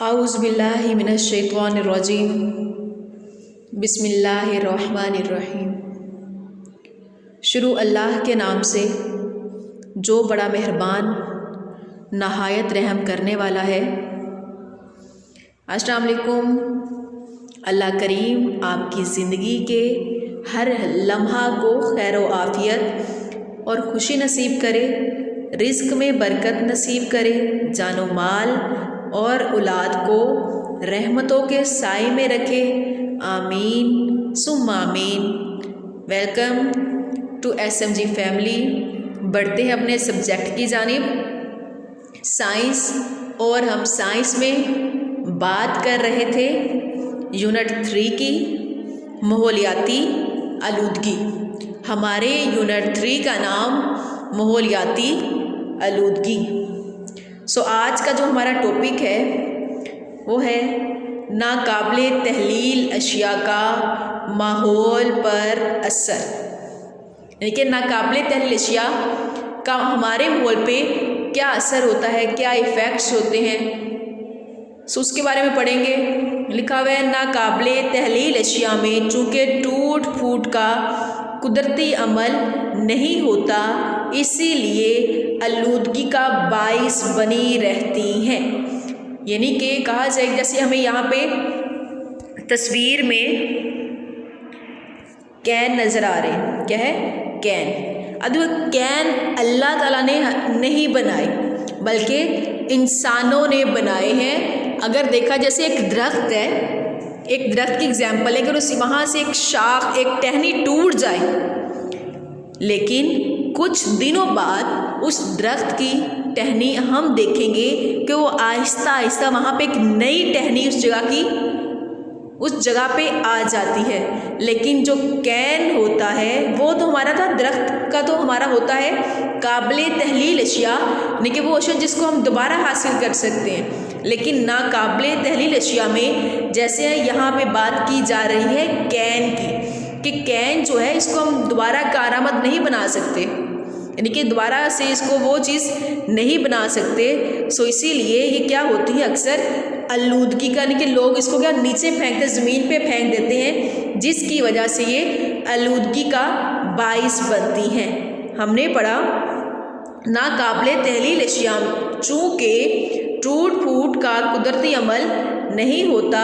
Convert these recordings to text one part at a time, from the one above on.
अऊज़ु बिल्लाहि मिनश्शैतानिर्रजीम बिस्मिल्लाहिर्रहमानिर्रहीम। शुरू अल्लाह के नाम से जो बड़ा मेहरबान नहायत रहम करने वाला है। अस्सलाम वालेकुम। अल्लाह करीम आपकी ज़िंदगी के हर लम्हा को खैर व आफ़ियत और खुशी नसीब करे, रिज़्क़ में बरकत नसीब करे, जानो माल और औलाद को रहमतों के साए में रखे। आमीन सुम्मा आमीन। Welcome to SMG family. बढ़ते हैं अपने सब्जेक्ट की जानिब, साइंस, और हम साइंस में बात कर रहे थे यूनिट 3 की माहौलियाती आलूदगी। हमारे यूनिट 3 का नाम माहौलियाती आलूदगी। आज का जो हमारा टॉपिक है वो है नाकाबिले तहलील अशिया का माहौल पर असर। यानी कि नाकाबिले तहलील अशिया का हमारे माहौल पे क्या असर होता है, क्या इफ़ेक्ट्स होते हैं, उसके बारे में पढ़ेंगे। लिखा हुआ है नाकाबिले तहलील अशिया में चूँकि टूट फूट का कुदरती अमल नहीं होता, इसीलिए आलूदगी का बाइस बनी रहती हैं। यानी कि कहा जाए, जैसे हमें यहाँ पे तस्वीर में कैन नज़र आ रहे हैं। क्या है? कैन। अब कैन अल्लाह ताला ने नहीं बनाए बल्कि इंसानों ने बनाए हैं। अगर देखा जैसे एक दरख्त है, एक दरख्त की एग्जाम्पल है, अगर उस वहाँ से एक शाख, एक टहनी टूट जाए, लेकिन कुछ दिनों बाद उस दरख्त की टहनी हम देखेंगे कि वो आहिस्ता आहिस्ता वहाँ पे एक नई टहनी उस जगह पे आ जाती है। लेकिन जो कैन होता है वो तो हमारा था, दरख्त का तो हमारा होता है काबिले तहलील अशिया, यानी कि वो अशिया जिसको हम दोबारा हासिल कर सकते हैं। लेकिन नाकाबिले तहलील अशिया में जैसे यहाँ पे बात की जा रही है कैन की, कि कैन जो है इसको हम दोबारा कारआमद नहीं बना सकते, यानी कि दोबारा से इसको वो चीज़ नहीं बना सकते। इसीलिए ये क्या होती है, अक्सर आलूदगी का, यानी कि लोग इसको क्या नीचे फेंकते, ज़मीन पे फेंक देते हैं, जिसकी वजह से ये आलूदगी का बाइस बनती हैं। हमने पढ़ा नाकाबिले तहलील अशिया चूँकि टूट फूट का कुदरती अमल नहीं होता,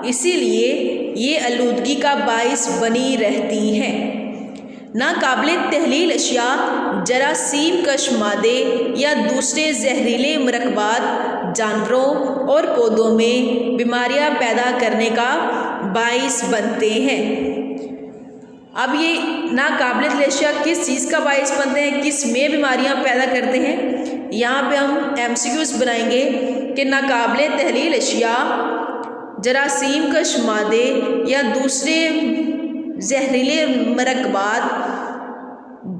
इसीलिए ये आलूदगी का बाइस बनी रहती हैं। नाकाबिले तहलील अशिया जरासीम कश मादे या दूसरे जहरीले मरकबात जानवरों और पौधों में बीमारियां पैदा करने का बाइस बनते हैं। अब ये नाकाबिले तहलील अशिया किस चीज़ का बाइस बनते हैं, किस में बीमारियां पैदा करते हैं, यहाँ पे हम MCQs बनाएंगे कि नाकाबिले तहलील अशिया जरासीम कश मादे या दूसरे जहरीले मरकबात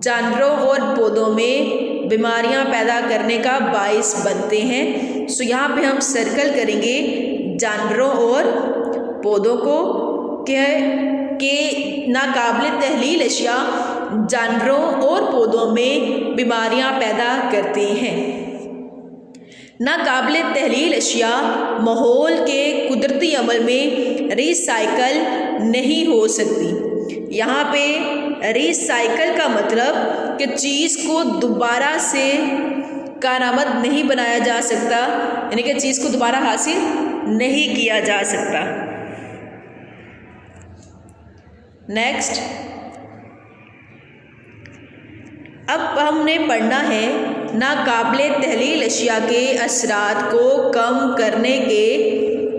जानवरों और पौधों में बीमारियां पैदा करने का बाइस बनते हैं। यहाँ पे हम सर्कल करेंगे जानवरों और पौधों को कि नाकाबिले तहलील अशिया जानवरों और पौधों में बीमारियां पैदा करते हैं। नाकाबिले तहलील अशिया माहौल के कुदरती अमल में रिसाइकल नहीं हो सकती। यहाँ पे रिसाइकल का मतलब कि चीज़ को दोबारा से कारआमद नहीं बनाया जा सकता, यानी कि चीज़ को दोबारा हासिल नहीं किया जा सकता। नेक्स्ट, अब हमने पढ़ना है नाकाबिले तहलील अशिया के असरात को कम करने के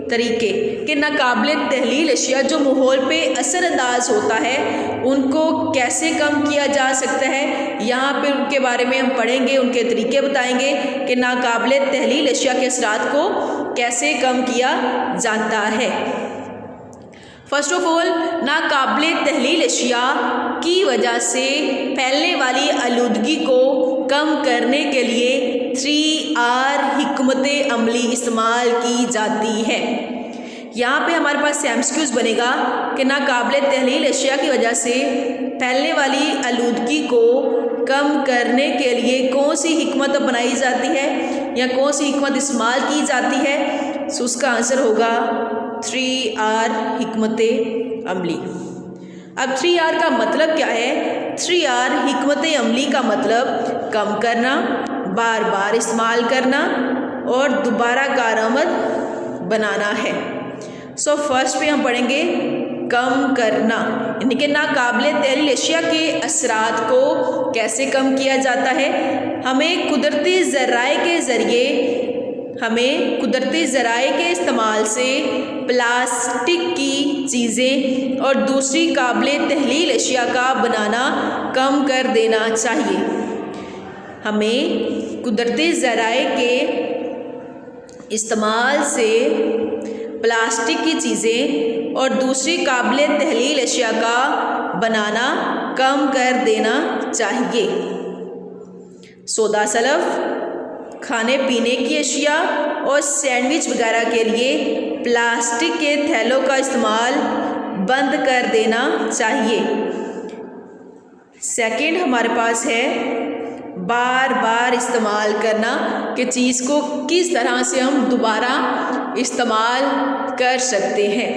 तरीके, कि नाकाबिले तहलील अशिया जो माहौल पे असरअंदाज होता है उनको कैसे कम किया जा सकता है। यहाँ पे उनके बारे में हम पढ़ेंगे, उनके तरीके बताएंगे कि नाकाबिले तहलील अशिया के असरात को कैसे कम किया जाता है। फर्स्ट ऑफ ऑल, नाकाबिले तहलील अशिया की वजह से फैलने वाली आलूदगी को कम करने के लिए 3R हिकमत अमली इस्तेमाल की जाती है। यहाँ पे हमारे पास MCQs बनेगा कि नाकाबिले तहलील अशिया की वजह से फैलने वाली आलूदगी को कम करने के लिए कौन सी हिकमत बनाई जाती है या कौन सी हिकमत इस्तेमाल की जाती है। سو اس کا آنسر ہوگا 3R حکمت عملی۔ اب 3R کا مطلب کیا ہے؟ 3R حکمت عملی کا مطلب کم کرنا، بار بار استعمال کرنا اور دوبارہ کارآمد بنانا ہے۔ سو فرسٹ پہ ہم پڑھیں گے کم کرنا، یعنی کہ ناقابل تحلیل اشیاء کے اثرات کو کیسے کم کیا جاتا ہے۔ ہمیں قدرتی ذرائع کے استعمال سے پلاسٹک کی چیزیں اور دوسری قابل تحلیل اشیاء کا بنانا کم کر دینا چاہیے۔ ہمیں قدرتی ذرائع کے استعمال سے پلاسٹک کی چیزیں اور دوسری قابل تحلیل اشیاء کا بنانا کم کر دینا چاہیے۔ سودا سلف، کھانے پینے کی اشیاء اور سینڈوچ وغیرہ کے لیے پلاسٹک کے تھیلوں کا استعمال بند کر دینا چاہیے۔ سیکنڈ ہمارے پاس ہے بار بار استعمال کرنا، کہ چیز کو کس طرح سے ہم دوبارہ استعمال کر سکتے ہیں۔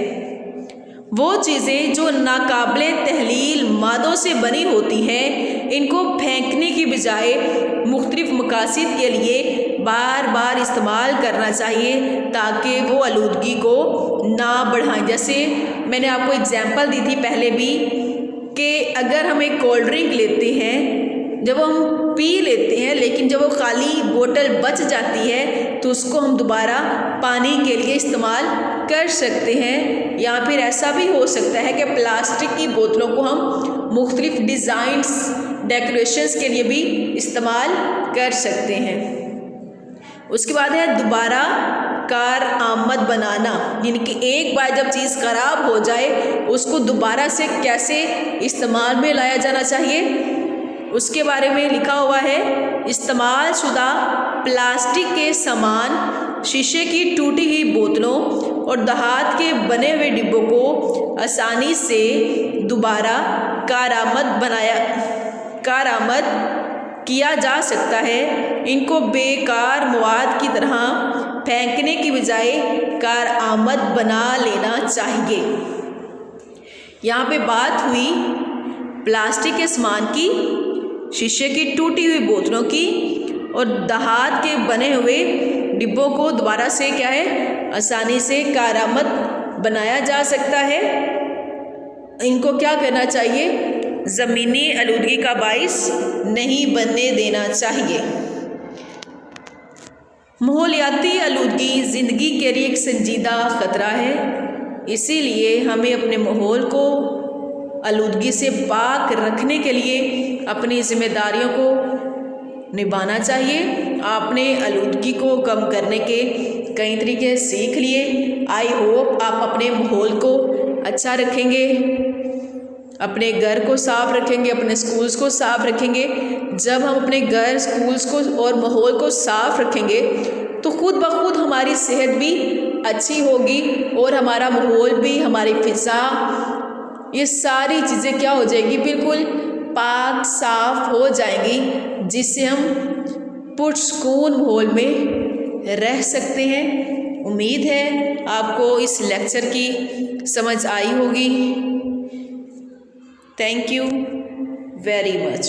وہ چیزیں جو ناقابل تحلیل مادوں سے بنی ہوتی ہیں، ان کو پھینکنے کی بجائے مختلف مقاصد کے لیے بار بار استعمال کرنا چاہیے تاکہ وہ آلودگی کو نہ بڑھائیں۔ جیسے میں نے آپ کو اگزامپل دی تھی پہلے بھی، کہ اگر ہم ایک کولڈ ڈرنک لیتے ہیں، جب ہم پی لیتے ہیں لیکن جب وہ خالی بوتل بچ جاتی ہے تو اس کو ہم دوبارہ پانی کے لیے استعمال کر سکتے ہیں۔ یا پھر ایسا بھی ہو سکتا ہے کہ پلاسٹک کی بوتلوں کو ہم مختلف ڈیزائنز، ڈیکوریشنز کے لیے بھی استعمال کر سکتے ہیں۔ اس کے بعد ہے دوبارہ کارآمد بنانا، یعنی کہ ایک بار جب چیز خراب ہو جائے اس کو دوبارہ سے کیسے استعمال میں لایا جانا چاہیے، اس کے بارے میں لکھا ہوا ہے۔ استعمال شدہ پلاسٹک کے سامان، شیشے کی ٹوٹی ہوئی بوتلوں اور دھات کے بنے ہوئے ڈبوں کو آسانی سے دوبارہ کارآمد کیا جا سکتا ہے۔ ان کو بیکار مواد کی طرح پھینکنے کی بجائے کارآمد بنا لینا چاہیے۔ یہاں پہ بات ہوئی پلاسٹک کے سامان کی، شیشے کی ٹوٹی ہوئی بوتلوں کی اور دھات کے بنے ہوئے ڈبوں کو دوبارہ سے کیا ہے، آسانی سے کارآمد بنایا جا سکتا ہے۔ ان کو کیا کرنا چاہیے؟ زمینی آلودگی کا باعث نہیں بننے دینا چاہیے۔ ماحولیاتی آلودگی زندگی کے لیے ایک سنجیدہ خطرہ ہے، اسی لیے ہمیں اپنے ماحول کو آلودگی سے پاک رکھنے کے لیے اپنی ذمہ داریوں کو نبھانا چاہیے۔ آپ نے آلودگی کو کم کرنے کے کئی طریقے سیکھ لیے۔ آئی ہوپ آپ اپنے ماحول کو اچھا رکھیں گے، اپنے گھر کو صاف رکھیں گے، اپنے اسکولز کو صاف رکھیں گے۔ جب ہم اپنے گھر، اسکولز کو اور ماحول کو صاف رکھیں گے تو خود بخود ہماری صحت بھی اچھی ہوگی اور ہمارا ماحول بھی، ہماری فضا، یہ ساری چیزیں کیا ہو جائیں گی؟ بالکل پاک صاف ہو جائیں گی، جس سے ہم پرسکون ماحول میں رہ سکتے ہیں۔ امید ہے آپ کو اس لیکچر کی سمجھ آئی ہوگی۔ Thank you very much.